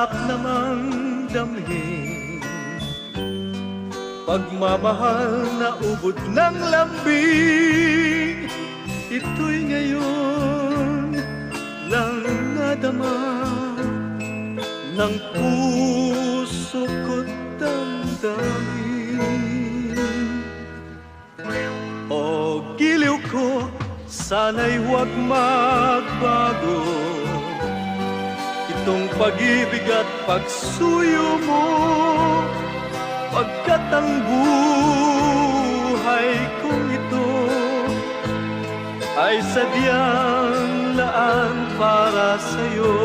tatak namang damhin, pagmamahal na ubod ng lambing. Ito'y ngayon lang nadama ng puso ko't damdamin. O giliw ko, sana'y huwag magbago itong pag-ibig at pagsuyo mo, pagkat ang buhay kong ito ay sadyang laan para sa'yo.